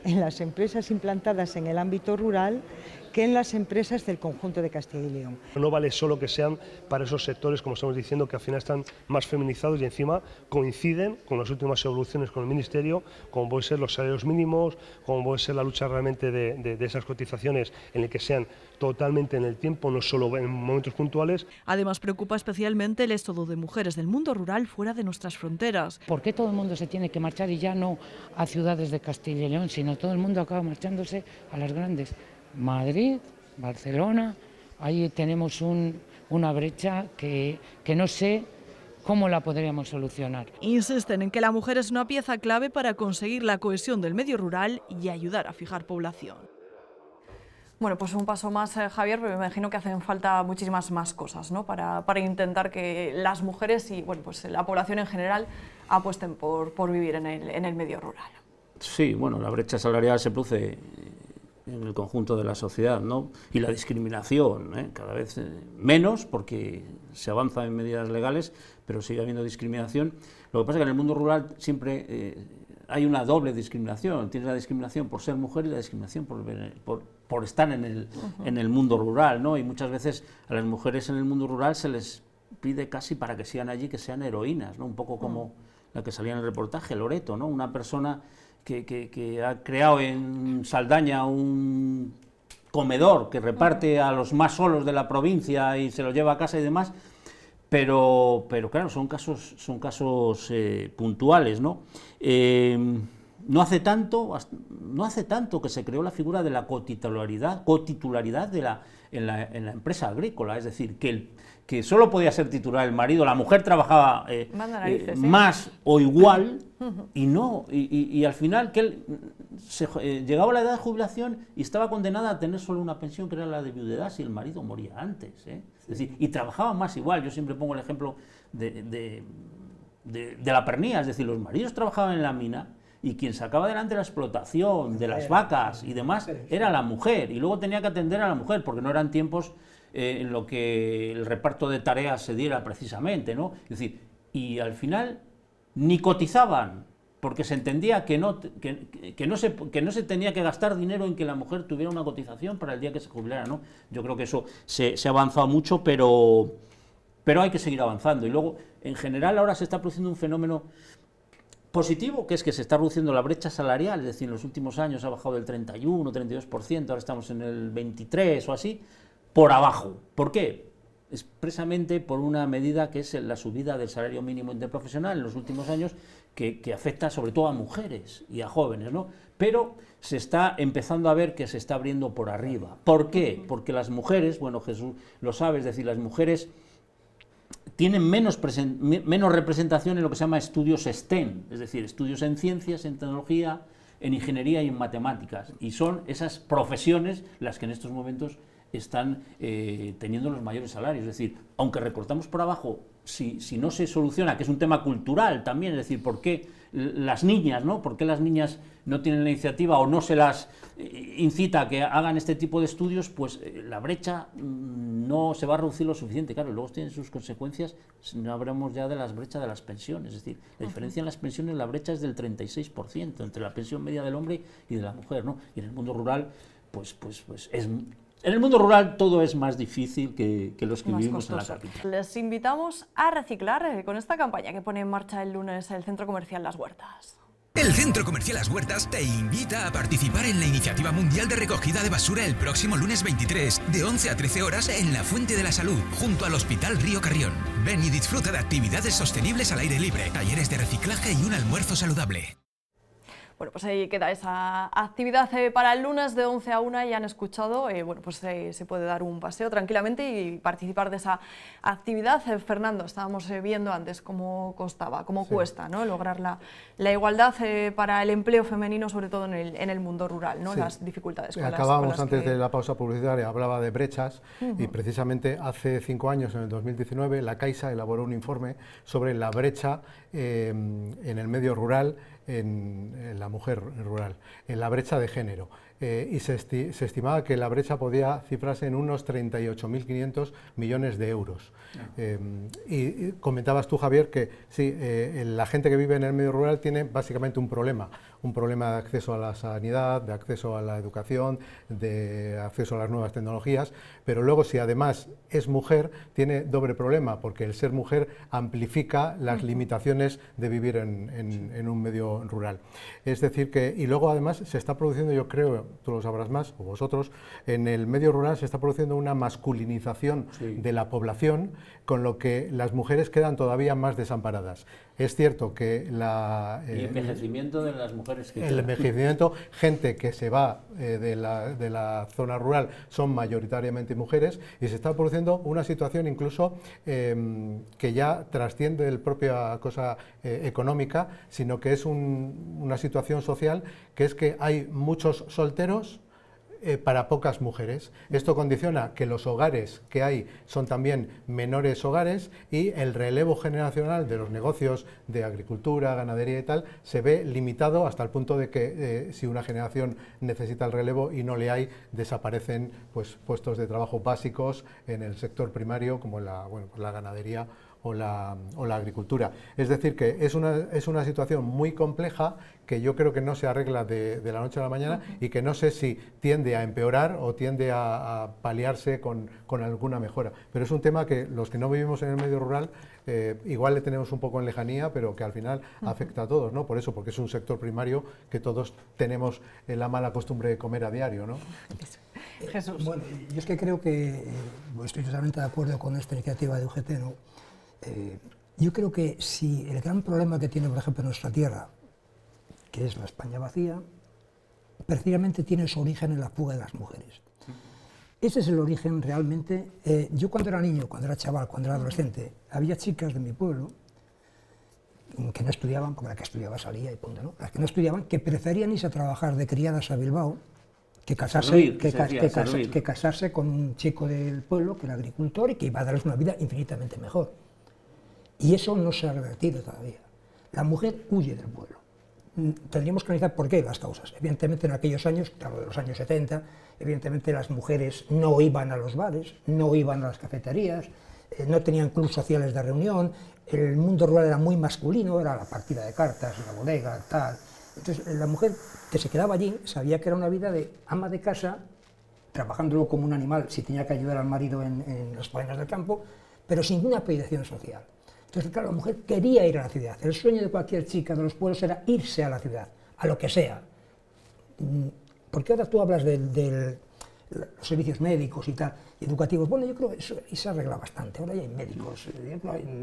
en las empresas implantadas en el ámbito rural que en las empresas del conjunto de Castilla y León. No vale solo que sean para esos sectores, como estamos diciendo, que al final están más feminizados y encima coinciden con las últimas evoluciones con el Ministerio, como pueden ser los salarios mínimos, como puede ser la lucha realmente de esas cotizaciones en el que sean totalmente en el tiempo, no solo en momentos puntuales. Además, preocupa especialmente el éxodo de mujeres del mundo rural fuera de nuestras fronteras. ¿Por qué todo el mundo se tiene que marchar, y ya no a ciudades de Castilla y León, sino todo el mundo acaba marchándose a las grandes? Madrid, Barcelona, ahí tenemos una brecha que no sé cómo la podríamos solucionar. Insisten en que la mujer es una pieza clave para conseguir la cohesión del medio rural y ayudar a fijar población. Bueno, pues un paso más, Javier, pero me imagino que hacen falta muchísimas más cosas, ¿no?, para intentar que las mujeres y pues la población en general apuesten por vivir en el medio rural. Sí, bueno, la brecha salarial se produce en el conjunto de la sociedad, ¿no? Y la discriminación, cada vez menos, porque se avanza en medidas legales, pero sigue habiendo discriminación. Lo que pasa es que en el mundo rural siempre hay una doble discriminación. Tienes la discriminación por ser mujer y la discriminación por estar en el mundo rural, ¿no? Y muchas veces a las mujeres en el mundo rural se les pide casi para que sigan allí, que sean heroínas, ¿no? Un poco como la que salía en el reportaje, Loreto, ¿no? Una persona que ha creado en Saldaña un comedor que reparte a los más solos de la provincia y se lo lleva a casa y demás, pero claro, son casos puntuales, ¿no? No hace tanto que se creó la figura de la cotitularidad en la empresa agrícola, es decir, que solo podía ser titular el marido, la mujer trabajaba más o igual, y al final que él llegaba a la edad de jubilación y estaba condenada a tener solo una pensión, que era la de viudedad, si el marido moría antes, Es decir, y trabajaba más igual. Yo siempre pongo el ejemplo de la Pernía, es decir, los maridos trabajaban en la mina y quien sacaba adelante la explotación de las vacas y demás era la mujer, y luego tenía que atender a la mujer, porque no eran tiempos en lo que el reparto de tareas se diera precisamente, ¿no? Es decir, y al final ni cotizaban porque se entendía que no se tenía que gastar dinero en que la mujer tuviera una cotización para el día que se jubilara, ¿no? Yo creo que eso se ha avanzado mucho, pero hay que seguir avanzando. Y luego, en general, ahora se está produciendo un fenómeno positivo, que es que se está reduciendo la brecha salarial, es decir, en los últimos años ha bajado del 31, 32%, ahora estamos en el 23 o así, por abajo. ¿Por qué? Expresamente por una medida que es la subida del salario mínimo interprofesional en los últimos años, que afecta sobre todo a mujeres y a jóvenes, ¿no? Pero se está empezando a ver que se está abriendo por arriba. ¿Por qué? Porque las mujeres, bueno, Jesús lo sabe, es decir, las mujeres tienen menos representación en lo que se llama estudios STEM, es decir, estudios en ciencias, en tecnología, en ingeniería y en matemáticas, y son esas profesiones las que en estos momentos están teniendo los mayores salarios. Es decir, aunque recortamos por abajo, si no se soluciona, que es un tema cultural también, es decir, ¿por qué las niñas, ¿no? ¿Por qué las niñas no tienen la iniciativa o no se las incita a que hagan este tipo de estudios? Pues la brecha no se va a reducir lo suficiente. Claro, luego tienen sus consecuencias, no hablamos ya de las brechas de las pensiones, es decir, la diferencia en las pensiones, la brecha es del 36% entre la pensión media del hombre y de la mujer, ¿no? Y en el mundo rural, pues es... En el mundo rural todo es más difícil que los que vivimos en la capital. Les invitamos a reciclar con esta campaña que pone en marcha el lunes el Centro Comercial Las Huertas. El Centro Comercial Las Huertas te invita a participar en la iniciativa mundial de recogida de basura el próximo lunes 23, de 11 a 13 horas en la Fuente de la Salud, junto al Hospital Río Carrión. Ven y disfruta de actividades sostenibles al aire libre, talleres de reciclaje y un almuerzo saludable. Bueno, pues ahí queda esa actividad para el lunes de 11 a 1, ya han escuchado, bueno, pues se puede dar un paseo tranquilamente y participar de esa actividad. Fernando, estábamos viendo antes cómo costaba, cómo cuesta, ¿no?, lograr la igualdad para el empleo femenino, sobre todo en el mundo rural, ¿no?, las dificultades. Acabábamos antes de la pausa publicitaria, hablaba de brechas, y precisamente hace 5 años, en el 2019, la Caixa elaboró un informe sobre la brecha en el medio rural, en la mujer rural, en la brecha de género, y se estimaba que la brecha podía cifrarse en unos 38.500 millones de euros. Y comentabas tú, Javier, que sí, la gente que vive en el medio rural tiene básicamente un problema de acceso a la sanidad, de acceso a la educación, de acceso a las nuevas tecnologías, pero luego si además es mujer, tiene doble problema, porque el ser mujer amplifica las limitaciones de vivir en un medio rural. Es decir que, y luego además se está produciendo, yo creo, tú lo sabrás más, o vosotros, en el medio rural se está produciendo una masculinización de la población, con lo que las mujeres quedan todavía más desamparadas. Es cierto que el envejecimiento de las mujeres. El envejecimiento, gente que se va de la zona rural son mayoritariamente mujeres, y se está produciendo una situación incluso que ya trasciende la propia cosa económica, sino que es una situación social, que es que hay muchos solteros para pocas mujeres. Esto condiciona que los hogares que hay son también menores hogares, y el relevo generacional de los negocios de agricultura, ganadería y tal se ve limitado, hasta el punto de que si una generación necesita el relevo y no le hay, desaparecen pues puestos de trabajo básicos en el sector primario, como la ganadería o la agricultura. Es decir, que es una situación muy compleja, que yo creo que no se arregla de la noche a la mañana, y que no sé si tiende a empeorar o tiende a paliarse con alguna mejora. Pero es un tema que los que no vivimos en el medio rural igual le tenemos un poco en lejanía, pero que al final afecta a todos, ¿no? Por eso, porque es un sector primario que todos tenemos la mala costumbre de comer a diario, ¿no? Jesús. Bueno, yo es que creo que estoy totalmente de acuerdo con esta iniciativa de UGT, ¿no? Yo creo que si el gran problema que tiene, por ejemplo, nuestra tierra, que es la España vacía, precisamente tiene su origen en la fuga de las mujeres. Ese es el origen realmente. Yo cuando era niño, cuando era chaval, cuando era adolescente, había chicas de mi pueblo que no estudiaban, porque la que estudiaba salía y punto, ¿no? Las que no estudiaban, que preferían irse a trabajar de criadas a Bilbao, que casarse con un chico del pueblo, que era agricultor y que iba a darles una vida infinitamente mejor. Y eso no se ha revertido todavía. La mujer huye del pueblo. Tendríamos que analizar por qué, las causas. Evidentemente en aquellos años, claro, de los años 70, evidentemente las mujeres no iban a los bares, no iban a las cafeterías, no tenían clubes sociales de reunión, el mundo rural era muy masculino, era la partida de cartas, la bodega, tal. Entonces la mujer que se quedaba allí sabía que era una vida de ama de casa, trabajándolo como un animal si tenía que ayudar al marido en las faenas del campo, pero sin ninguna proyección social. Entonces, claro, la mujer quería ir a la ciudad. El sueño de cualquier chica de los pueblos era irse a la ciudad, a lo que sea. Porque ahora tú hablas de los servicios médicos y tal, educativos. Bueno, yo creo que eso se arregla bastante. Ahora ya hay médicos.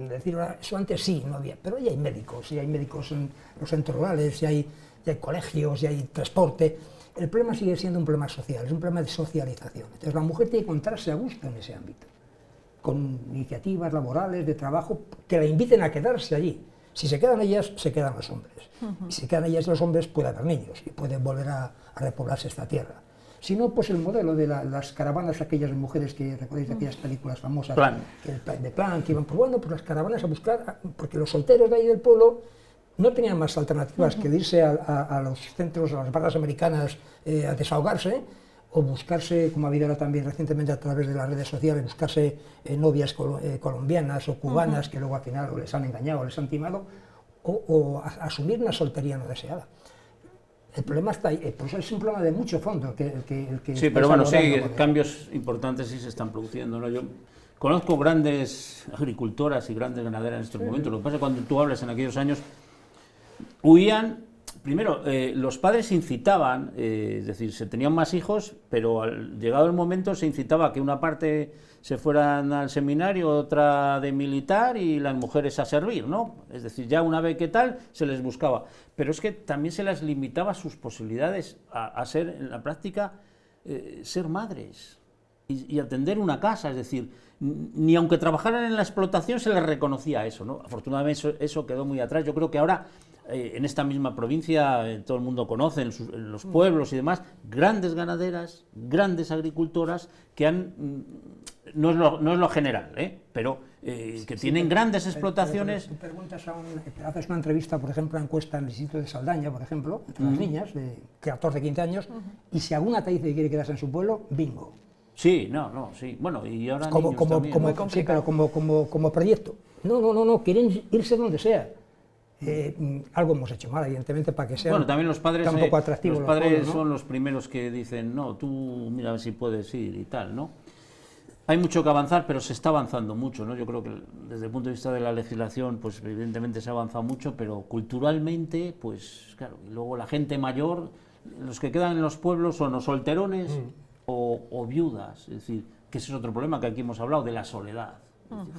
Decir, eso antes sí, no había, pero ya hay médicos. Y hay médicos en los centros rurales, ya hay colegios, ya hay transporte. El problema sigue siendo un problema social, es un problema de socialización. Entonces, la mujer tiene que encontrarse a gusto en ese ámbito, con iniciativas laborales, de trabajo, que la inviten a quedarse allí. Si se quedan ellas, se quedan los hombres. Y si se quedan ellas, los hombres, puede haber niños y puede volver a repoblarse esta tierra. Si no, pues el modelo de las caravanas, aquellas mujeres que recordáis de aquellas películas famosas, de Plan, que iban, pues bueno, pues las caravanas a buscar, porque los solteros de ahí del pueblo no tenían más alternativas que irse a los centros, a las barras americanas a desahogarse, o buscarse, como ha habido ahora también recientemente a través de las redes sociales, buscarse novias colombianas o cubanas que luego al final o les han engañado o les han timado, o asumir una soltería no deseada. El problema está ahí, por eso es un problema de mucho fondo. Sí, pero bueno, sí, cambios importantes sí se están produciendo, ¿no? Yo conozco grandes agricultoras y grandes ganaderas en estos momentos. Lo que pasa es que cuando tú hablas en aquellos años, huían. Primero, los padres incitaban, es decir, se tenían más hijos, pero llegado el momento se incitaba a que una parte se fueran al seminario, otra de militar y las mujeres a servir, ¿no? Es decir, ya una vez que tal, se les buscaba. Pero es que también se les limitaba sus posibilidades a ser, en la práctica, ser madres y atender una casa, es decir, ni aunque trabajaran en la explotación se les reconocía eso, ¿no? Afortunadamente eso quedó muy atrás. Yo creo que ahora en esta misma provincia todo el mundo conoce, en los pueblos y demás, grandes ganaderas, grandes agricultoras que han, no es lo general, pero que tienen grandes explotaciones. Tú preguntas haces una entrevista, por ejemplo, una encuesta en el distrito de Saldaña, por ejemplo, entre las niñas de 14, 15 años, y si alguna te dice que quiere quedarse en su pueblo, bingo. Sí, sí. Bueno, y ahora sí, pero como proyecto. No, quieren irse donde sea. Algo hemos hecho mal, evidentemente, para que sea también los padres, tan poco atractivo. Los padres son los primeros que dicen, no, tú mira a ver si puedes ir y tal, ¿no? Hay mucho que avanzar, pero se está avanzando mucho, ¿no? Yo creo que desde el punto de vista de la legislación, pues evidentemente se ha avanzado mucho, pero culturalmente, pues claro, y luego la gente mayor, los que quedan en los pueblos son los solterones o viudas, es decir, que ese es otro problema que aquí hemos hablado, de la soledad.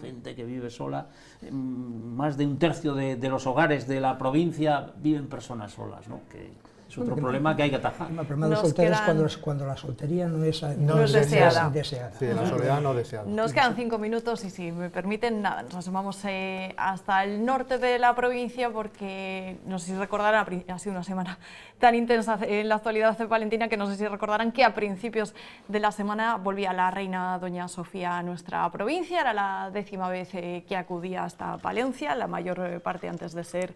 Gente que vive sola, más de un tercio de los hogares de la provincia viven personas solas, ¿no? Que es otro problema que hay que atajar. El problema de los solteros cuando la soltería no es deseada. Sí, la soledad no deseada. Nos quedan 5 minutos y si me permiten, nada, nos asomamos hasta el norte de la provincia porque no sé si recordarán, ha sido una semana tan intensa en la actualidad valentina que no sé si recordarán que a principios de la semana volvía la reina doña Sofía a nuestra provincia, era la 10ª vez que acudía hasta Palencia, la mayor parte antes de ser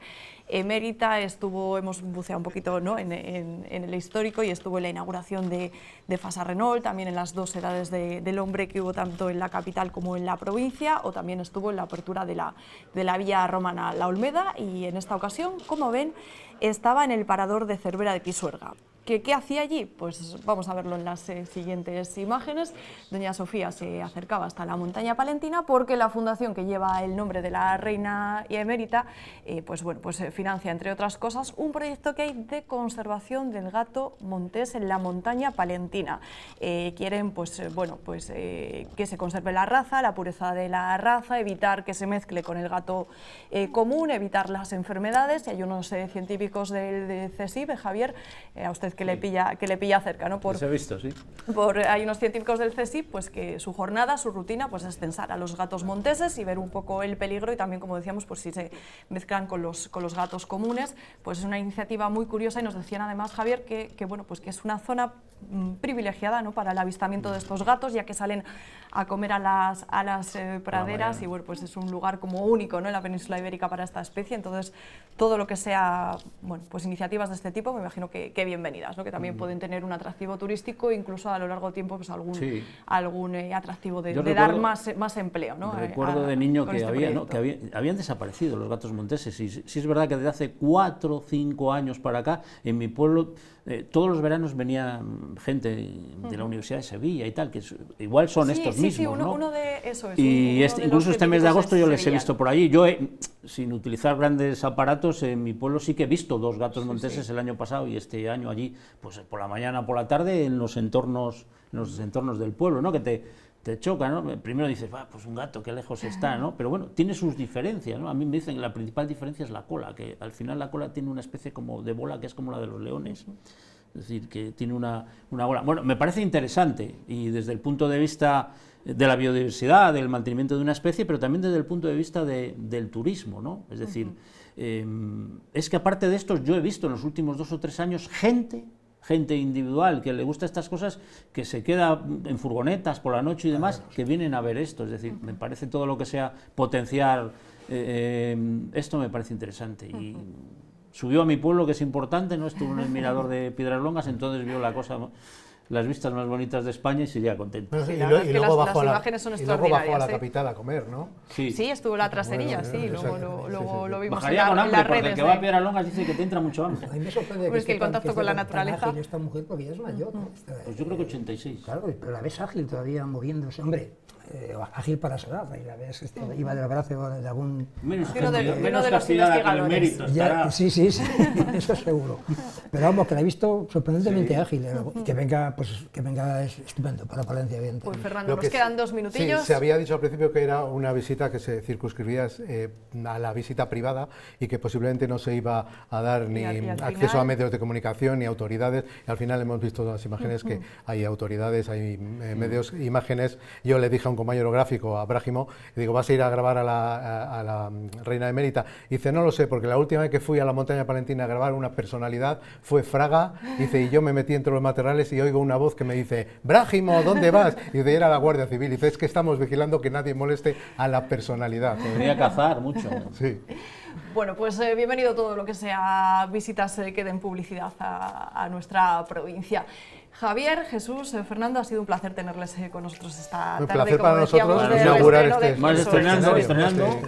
emérita. Hemos buceado un poquito, ¿no?, en el histórico y estuvo en la inauguración de Fasa Renault, también en las 2 edades del hombre que hubo tanto en la capital como en la provincia, o también estuvo en la apertura de la villa romana La Olmeda, y en esta ocasión, como ven, estaba en el parador de Cervera de Pisuerga. ¿Qué hacía allí? Pues vamos a verlo en las siguientes imágenes. Doña Sofía se acercaba hasta la montaña palentina porque la fundación que lleva el nombre de la reina y emérita pues financia, entre otras cosas, un proyecto que hay de conservación del gato montés en la montaña palentina. Quieren que se conserve la raza, la pureza de la raza, evitar que se mezcle con el gato común, evitar las enfermedades. Y hay unos científicos del CSIC, Javier, a usted que le pilla cerca, ¿no? Se ha visto, sí. Hay unos científicos del CSIC pues que su jornada, su rutina, pues es censar a los gatos monteses y ver un poco el peligro, y también, como decíamos, pues si se mezclan con los gatos comunes, pues es una iniciativa muy curiosa. Y nos decían además, Javier, que es una zona privilegiada, ¿no?, para el avistamiento de estos gatos, ya que salen a comer a las praderas, y bueno, pues es un lugar como único, ¿no?, en la península ibérica para esta especie. Entonces, todo lo que sea, bueno, pues iniciativas de este tipo, me imagino que bienvenidas. praderas, ¿no? Que también pueden tener un atractivo turístico, incluso a lo largo del tiempo pues algún atractivo de dar más empleo, ¿no? Recuerdo de niño que, habían desaparecido los gatos monteses, y sí es verdad que desde hace 4 o 5 años para acá, en mi pueblo, todos los veranos venía gente de la Universidad de Sevilla y tal, que igual son estos mismos, ¿no? Uno de eso es. Y incluso este mes de agosto yo les he visto por allí. Yo, sin utilizar grandes aparatos, en mi pueblo sí que he visto 2 gatos monteses el año pasado, y este año allí, pues por la mañana, por la tarde, en los entornos del pueblo, ¿no? Que te choca, ¿no? Primero dices, pues un gato, qué lejos está, ¿no? Pero bueno, tiene sus diferencias, ¿no? A mí me dicen que la principal diferencia es la cola, que al final la cola tiene una especie como de bola que es como la de los leones. Es decir, que tiene una bola. Bueno, me parece interesante, y desde el punto de vista de la biodiversidad, del mantenimiento de una especie, pero también desde el punto de vista del turismo, ¿no? Es decir, es que aparte de estos, yo he visto en los últimos 2 o 3 años gente individual que le gusta estas cosas, que se queda en furgonetas por la noche y demás, que vienen a ver esto. Es decir, me parece todo lo que sea potenciar esto me parece interesante. Y subió a mi pueblo, que es importante, ¿no? Estuvo en el mirador de Piedralongas, entonces vio las vistas más bonitas de España y sería contento. Bueno, y luego bajó a la ¿sí? capital a comer, ¿no? Sí, estuvo en la traserilla, luego lo vimos bajaría en las redes. Porque el que va a Piedralongas dice que te entra mucho hambre. A mí me sorprende pues que el contacto con la naturaleza. Ágil esta mujer, porque ella es mayor. Pues yo creo que 86. Claro, pero la ves ágil todavía moviéndose, hombre. Ágil para su edad, y la ves, iba del brazo de algún... Menos castigada con el mérito. Sí, eso seguro. Pero vamos, que la he visto sorprendentemente ágil, y que venga es estupendo para Palencia, evidentemente. Pues Fernando, nos quedan 2 minutillos. Sí, se había dicho al principio que era una visita que se circunscribía a la visita privada, y que posiblemente no se iba a dar ni acceso a medios de comunicación ni autoridades, y al final hemos visto las imágenes que hay autoridades, hay medios, imágenes. Yo le dije a un compañero gráfico, a Brájimo, y digo, ¿vas a ir a grabar a la reina emérita? Y dice, no lo sé, porque la última vez que fui a la montaña palentina a grabar una personalidad fue Fraga, dice, y yo me metí entre los matorrales y oigo una voz que me dice, Brájimo, ¿dónde vas? Y dice, era la Guardia Civil. Y dice, es que estamos vigilando que nadie moleste a la personalidad. Podría cazar mucho. Sí. Bueno, pues bienvenido todo lo que sea visitas que den publicidad a nuestra provincia. Javier, Jesús, Fernando, ha sido un placer tenerles con nosotros esta tarde. Un placer para nosotros inaugurar estrenando.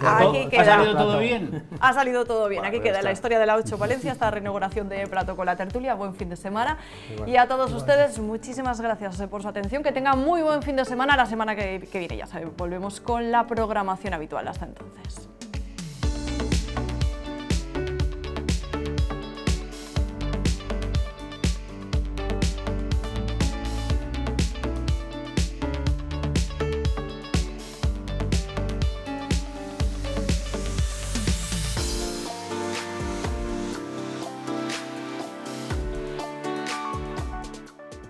¿Ha salido todo bien? Ha salido todo bien. Aquí queda la historia de la 8 Valencia, esta reinauguración de Plato con la Tertulia. Buen fin de semana. Y a todos ustedes, muchísimas gracias por su atención. Que tengan muy buen fin de semana. La semana que viene, ya saben, volvemos con la programación habitual. Hasta entonces.